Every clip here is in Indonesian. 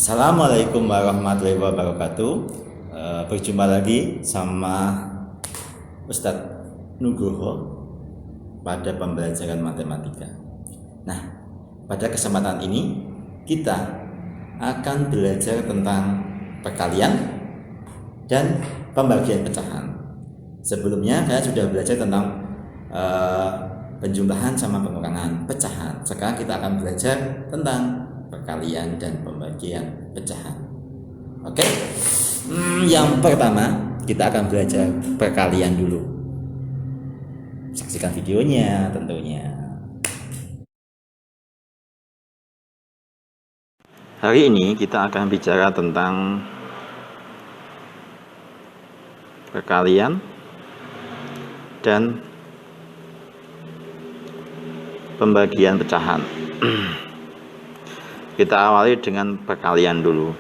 Assalamualaikum warahmatullahi wabarakatuh. Berjumpa lagi sama Ustadz Nugroho pada pembelajaran matematika. Nah, pada kesempatan ini kita akan belajar tentang perkalian dan pembagian pecahan. Sebelumnya saya sudah belajar tentang penjumlahan sama pengurangan pecahan. Sekarang kita akan belajar tentang perkalian dan pembagian pecahan. Oke. Yang pertama kita akan belajar perkalian dulu. Saksikan videonya tentunya. Hari ini kita akan bicara tentang perkalian dan pembagian pecahan. Kita awali dengan perkalian dulu.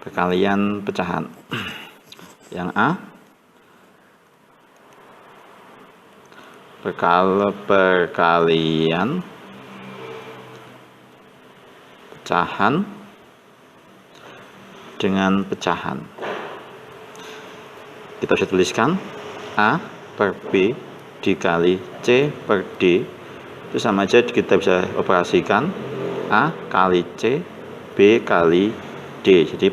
Perkalian pecahan. Yang A, perkalian pecahan dengan pecahan. Kita bisa tuliskan A per B dikali C per D, itu sama aja kita bisa operasikan A kali C, B kali D. Jadi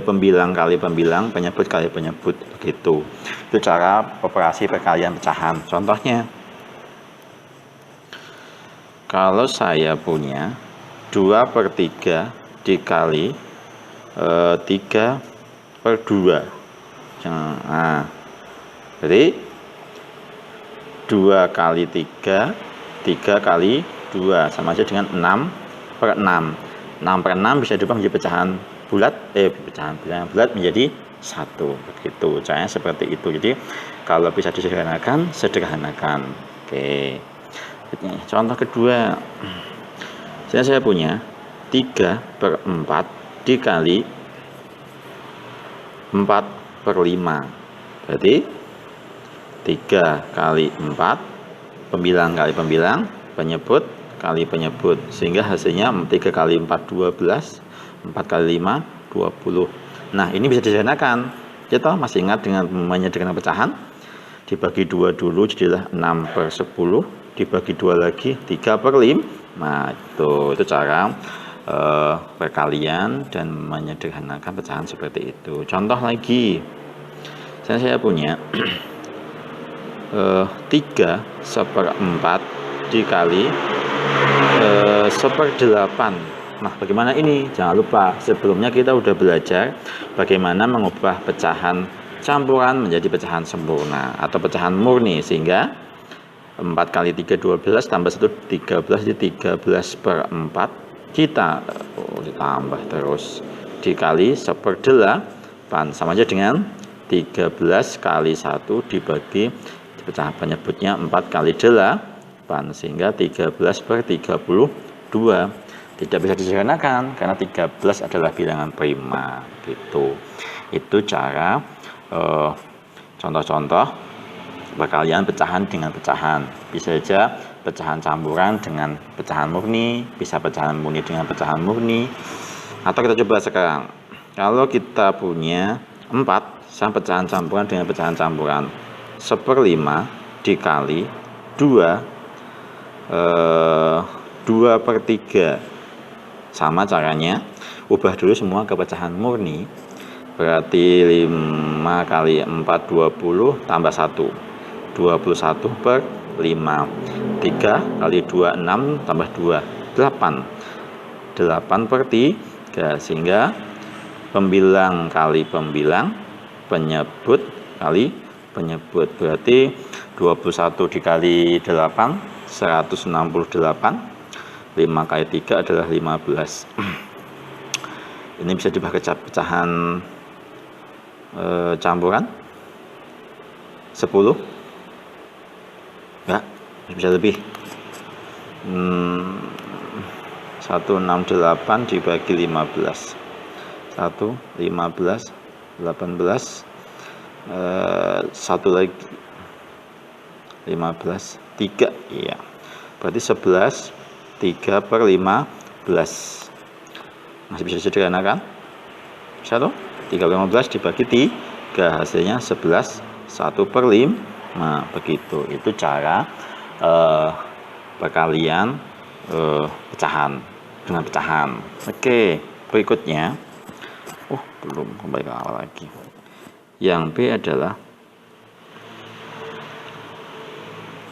pembilang kali pembilang, penyebut kali penyebut, begitu. Itu cara operasi perkalian pecahan. Contohnya, kalau saya punya 2 per 3 dikali 3 per 2. Nah, jadi 2 kali 3, 3 kali 2 sama aja dengan 6 per 6. 6 per 6 bisa diubah menjadi pecahan bulat, pecahan bulat menjadi 1. Begitu, caranya seperti itu. Jadi kalau bisa disederhanakan, sederhanakan. Oke. Contoh kedua, saya punya 3 per 4 dikali 4 per 5. Berarti 3 kali 4, pembilang kali pembilang, penyebut kali penyebut, sehingga hasilnya 3 kali 4 12, 4 kali 5 20. Nah, ini bisa disederhanakan. Kita masih ingat dengan menyederhanakan pecahan, dibagi 2 dulu jadilah 6 per 10, dibagi 2 lagi 3 per 5. Nah, itu cara perkalian dan menyederhanakan pecahan seperti itu. Contoh lagi, saya punya 3 1/4 dikali 1/8. Nah, bagaimana ini? Jangan lupa, sebelumnya kita udah belajar bagaimana mengubah pecahan campuran menjadi pecahan sempurna atau pecahan murni, sehingga 4 kali 3 12 tambah 1 13, jadi 13 per 4 kita ditambah terus dikali 1/8 sama aja dengan 13 kali 1 dibagi pecahan penyebutnya 4 kali 8, sehingga 13 per 32. Tidak bisa disederhanakan karena 13 adalah bilangan prima, gitu. Itu cara contoh-contoh perkalian pecahan dengan pecahan. Bisa saja pecahan campuran dengan pecahan murni, bisa pecahan murni dengan pecahan murni. Atau kita coba sekarang, kalau kita punya 4 sama pecahan campuran dengan pecahan campuran, 1/5 dikali 2 per 3. Sama caranya, ubah dulu semua ke pecahan murni. Berarti 5 kali 4 20 tambah 1 21 per 5. 3 kali 2 6 tambah 2 8 per 3, sehingga pembilang kali pembilang, penyebut kali penyebut, berarti 21 dikali 8 168, 5 kali 3 adalah 15. Ini bisa dibagi pecahan campuran 10 ya, bisa lebih. 168 dibagi 15, 1 15 18, satu lagi 15 3, iya berarti 11, 3/15. Masih bisa disederhanakan? Bisa toh? 3/15 dibagi 3, hasilnya 11, 1/5. Begitu. Itu cara perkalian pecahan dengan pecahan. Oke, berikutnya. Belum, kembali ke awal lagi. Yang B adalah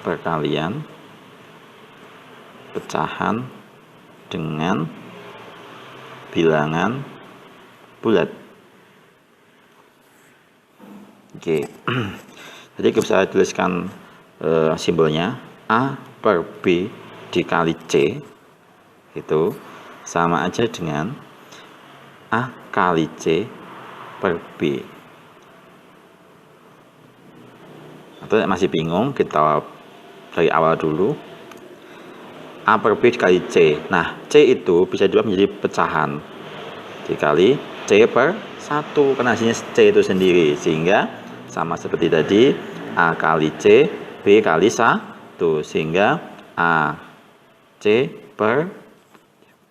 perkalian pecahan dengan bilangan bulat. Oke. Jadi kita bisa tuliskan simbolnya A per B dikali C itu sama aja dengan A kali C per B. Atau masih bingung, kita dari awal dulu. A per B dikali C. Nah, C itu bisa dibuat menjadi pecahan dikali C per 1, karena hasilnya C itu sendiri, sehingga sama seperti tadi, A kali C, B kali 1, sehingga A C per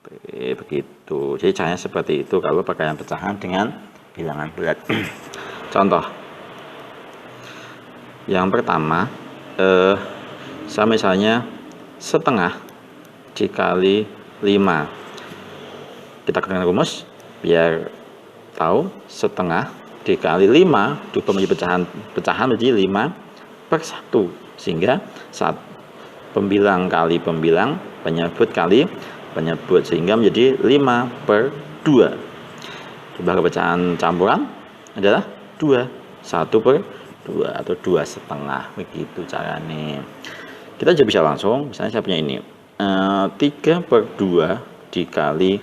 B, begitu. Jadi caranya seperti itu kalau perkalian pecahan dengan bilangan bulat. Contoh yang pertama, saya misalnya setengah dikali 5. Kita gunakan rumus biar tahu. Setengah dikali 5 diubah menjadi pecahan menjadi 5/1, sehingga saat pembilang kali pembilang, penyebut kali penyebut, sehingga menjadi 5/2. Jumlah pecahan campuran adalah 2, 1/2 atau 2,5. Begitu caranya. Kita juga bisa langsung, misalnya saya punya ini 3/2 dikali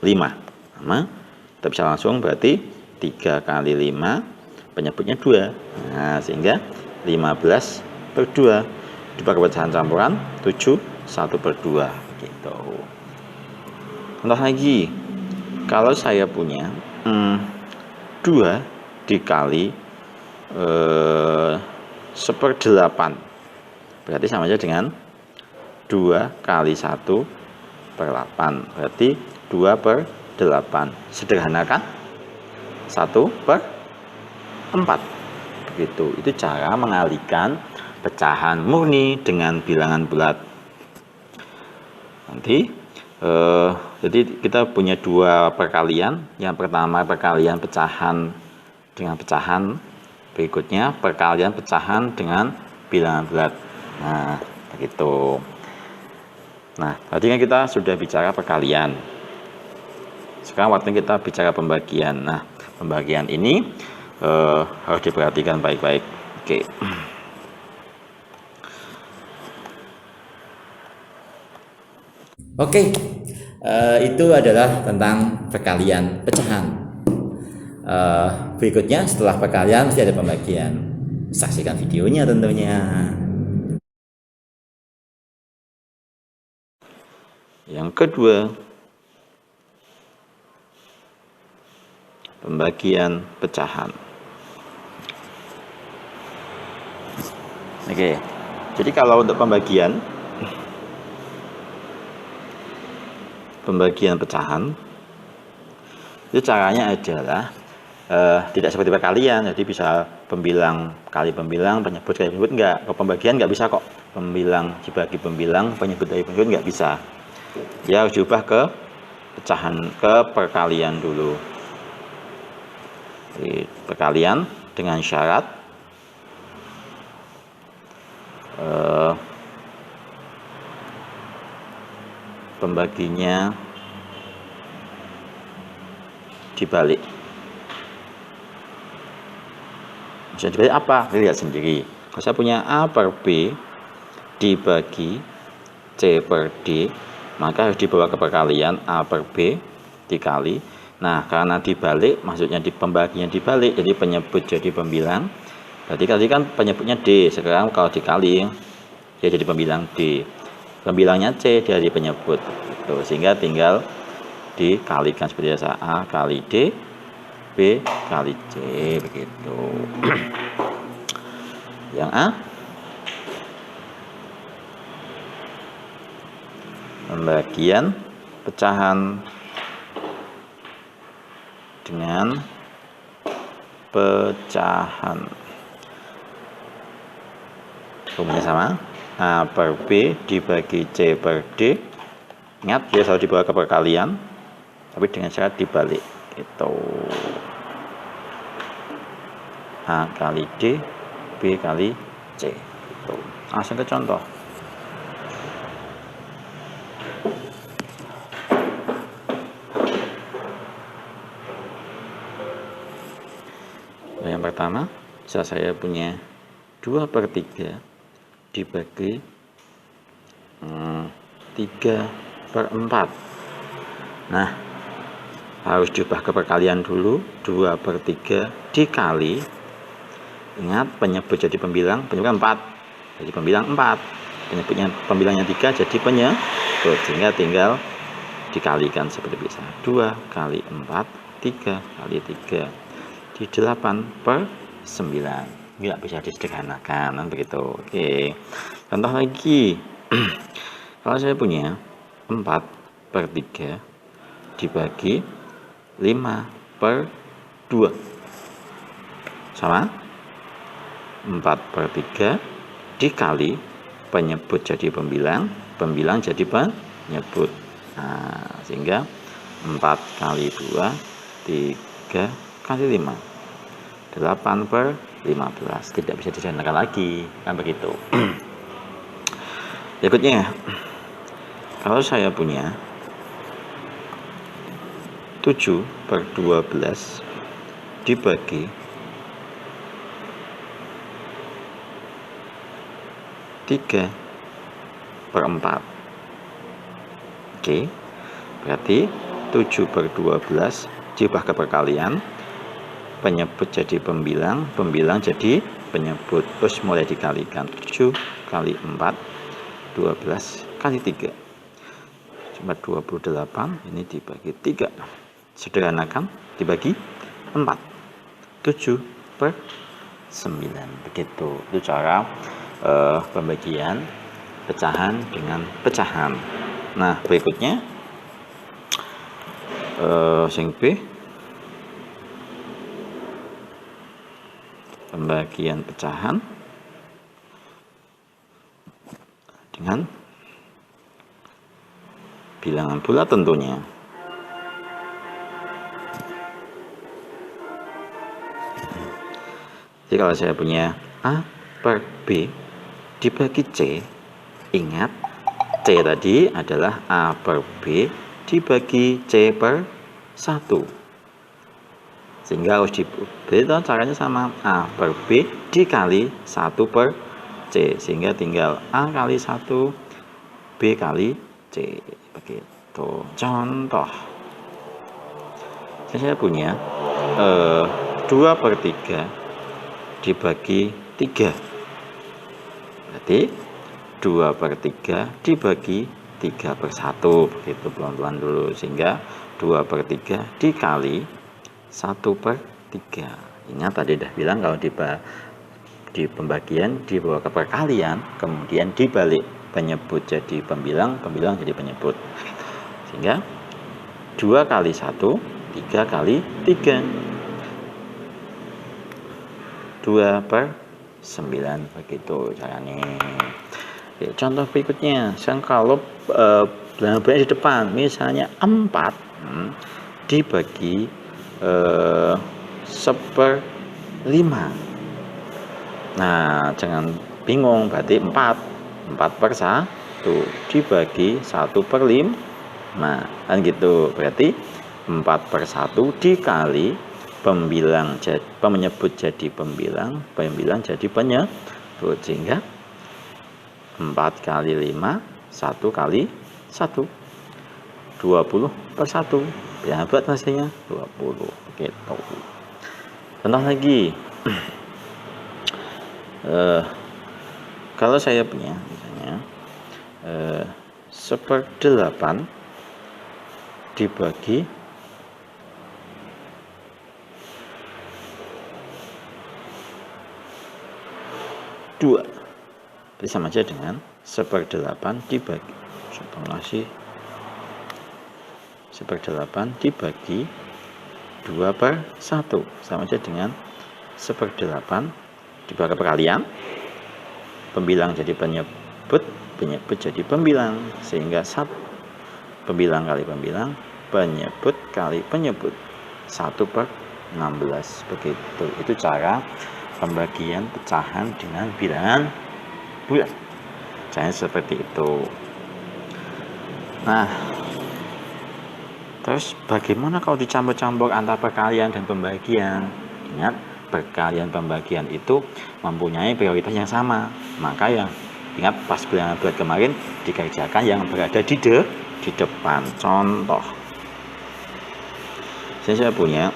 5. Kita bisa langsung, berarti 3 kali 5 penyebutnya 2. Nah, sehingga 15/2. Jumlah pecahan campuran 7, 1/2 gitu. Contoh lagi, kalau saya punya 2 dikali 1/8, berarti sama aja dengan 2 kali 1/8, berarti 2/8. Sederhanakan 1/4. Begitu. Itu cara mengalihkan pecahan murni dengan bilangan bulat. Nanti jadi kita punya dua perkalian. Yang pertama perkalian pecahan dengan pecahan, berikutnya perkalian pecahan dengan bilangan bulat. Nah, begitu. Nah, tadi kan kita sudah bicara perkalian. Sekarang waktunya kita bicara pembagian. Nah, pembagian ini harus diperhatikan baik-baik. Oke. Oke, itu adalah tentang perkalian pecahan. Berikutnya setelah perkalian mesti ada pembagian. Saksikan videonya tentunya. Yang kedua, pembagian pecahan. Oke, jadi kalau untuk pembagian pecahan, itu caranya adalah tidak seperti perkalian. Jadi bisa pembilang kali pembilang, penyebut kali penyebut, enggak. Kalau pembagian enggak bisa kok. Pembilang dibagi pembilang, penyebut dari penyebut enggak bisa. Ya harus diubah ke pecahan, ke perkalian dulu. Jadi, perkalian dengan syarat pembaginya dibalik. Maksudnya dibalik apa? Lihat sendiri. Kalau saya punya A per B dibagi C per D, maka harus dibawa ke perkalian A per B dikali. Nah, karena dibalik, maksudnya di pembaginya dibalik, jadi penyebut jadi pembilang. Berarti tadi kan penyebutnya D, sekarang kalau dikali dia jadi pembilang D. Pembilangnya C jadi penyebut. Gitu. Sehingga tinggal dikalikan seperti biasa, A kali D, B kali C, begitu. Yang A pembagian pecahan dengan pecahan. Rumusnya sama, A per B dibagi C per D. Ingat, dia selalu dibawa ke perkalian, tapi dengan syarat dibalik. Itu A kali D, B kali C. Itu. Langsung ke contoh. Yang pertama, saya punya 2/3 dibagi 3/4. Nah, harus diubah ke perkalian dulu. 2/3 dikali, ingat penyebut jadi pembilang, penyebut 4 jadi pembilang 4, pembilangnya 3 jadi penyebut, sehingga tinggal dikalikan seperti biasa. 2 kali 4, 3 kali 3 di 8/9. Nggak bisa disederhanakan, kan begitu. Oke, contoh lagi. Kalau saya punya 4/3 dibagi 5/2 sama 4/3 dikali penyebut jadi pembilang, pembilang jadi penyebut. Nah, sehingga 4 kali 2, 3 kali 5, 8/15. Tidak bisa disederhanakan lagi, kan begitu. Berikutnya, kalau saya punya 7/12 dibagi 3/4. Oke, berarti 7/12 diubah ke perkalian, penyebut jadi pembilang, pembilang jadi penyebut, terus mulai dikalikan. 7 kali 4, 12 kali 3 cuma 28, ini dibagi 3, sederhanakan, dibagi 4, 7/9. Begitu, itu cara pembagian pecahan dengan pecahan. Nah, berikutnya sing B, pembagian pecahan dengan bilangan bulat tentunya. Jadi kalau saya punya A per B dibagi C, ingat C tadi adalah A per B dibagi C per 1, sehingga harus diberi caranya sama, A per B dikali 1 per C, sehingga tinggal A kali 1 B kali C. Begitu. Contoh, saya punya 2/3 dibagi 3, berarti 2/3 dibagi 3/1. Begitu pelan-pelan dulu, sehingga 2/3 dikali 1/3. Ingat tadi udah bilang kalau di pembagian dibawa ke perkalian, kemudian dibalik, penyebut jadi pembilang, pembilang jadi penyebut, sehingga 2 kali 1, 3 kali 3, 2/9. Begitu caranya. Oke, contoh berikutnya, kalau bilangan di depan, misalnya 4 dibagi 1/5. Nah, jangan bingung, berarti 4/1 dibagi 1/5. Nah, kan gitu. Berarti 4/1 dikali pembilang jadi penyebut jadi pembilang, pembilang jadi penyebut, sehingga 4 kali 5, 1 kali 1, 20/1. Ya, buat hasilnya 20. Gitu. Contoh lagi. Kalau saya punya misalnya 1/8 dibagi 2, jadi sama aja dengan 1/8 dibagi, 1/8 dibagi 2/1 sama aja dengan 1/8 dibagi perkalian, pembilang jadi penyebut, penyebut jadi pembilang, sehingga pembilang kali pembilang, penyebut kali penyebut, 1/16. Begitu, itu cara pembagian pecahan dengan bilangan bulat. Caranya seperti itu. Nah, terus bagaimana kalau dicampur-campur antara perkalian dan pembagian? Ingat, perkalian pembagian itu mempunyai prioritas yang sama. Maka yang ingat pas bilangan bulat kemarin dikerjakan yang berada di depan. Contoh, saya punya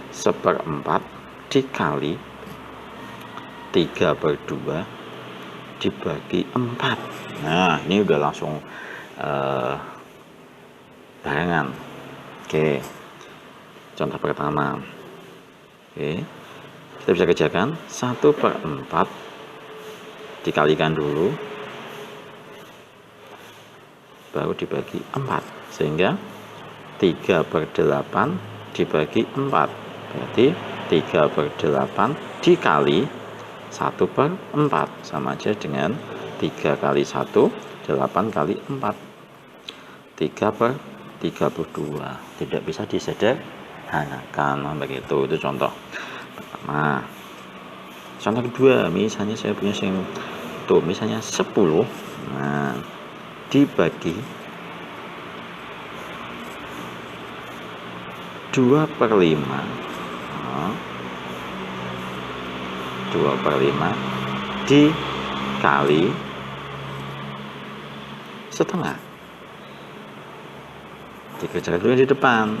1/4 dikali 3/2 dibagi 4. Nah, ini udah langsung barengan. Oke, contoh pertama. Oke, kita bisa kerjakan 1/4 dikalikan dulu, baru dibagi 4, sehingga 3/8 dibagi 4, berarti 3/8 dikali 1/4 sama aja dengan 3 kali 1, 8 kali 4, 3/32. Tidak bisa disederhanakan begitu. Itu contoh pertama. Contoh kedua, misalnya saya punya misalnya 10. Nah, dibagi 2/5. Nah, 2/5 dikali setengah. Dikerjakan dulu di depan.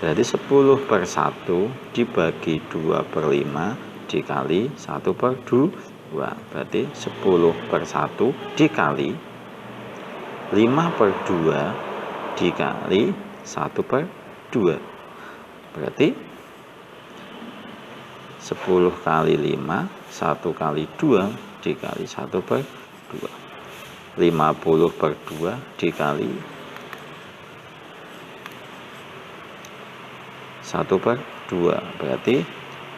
Jadi 10/1 dibagi 2/5 dikali 1/2. Berarti 10/1 dikali 5/2 dikali 1/2. Berarti 10 kali 5, 1 kali 2 dikali 1/2. 50/2 dikali 1/2. Berarti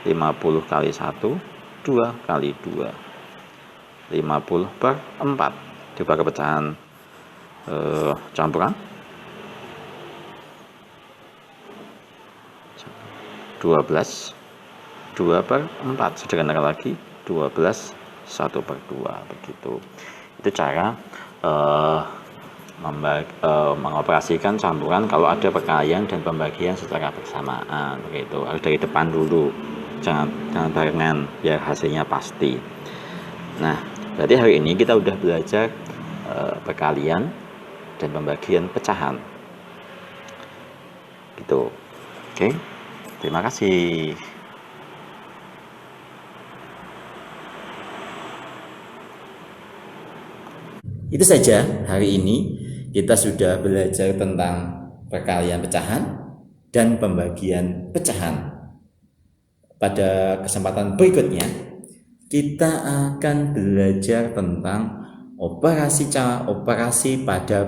50 kali 1, 2 kali 2. 50/4. Dibagi pecahan campuran 12, 2/4. Sederhanakan lagi, 12, 1/2. Begitu. Itu cara mengoperasikan campuran kalau ada perkalian dan pembagian secara bersamaan. Begitu. Harus dari depan dulu, jangan barengan biar hasilnya pasti. Nah, berarti hari ini kita udah belajar perkalian dan pembagian pecahan gitu. Oke, terima kasih. Itu saja hari ini kita sudah belajar tentang perkalian pecahan dan pembagian pecahan. Pada kesempatan berikutnya kita akan belajar tentang operasi pada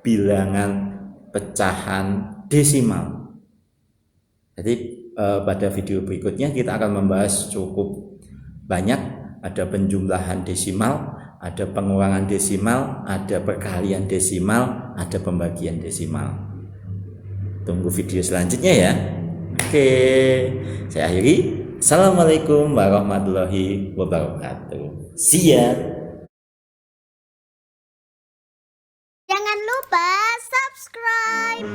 bilangan pecahan desimal. Jadi pada video berikutnya kita akan membahas cukup banyak, ada penjumlahan desimal, ada pengurangan desimal, ada perkalian desimal, ada pembagian desimal. Tunggu video selanjutnya ya. Oke, saya akhiri. Assalamualaikum warahmatullahi wabarakatuh. See ya. Jangan lupa subscribe.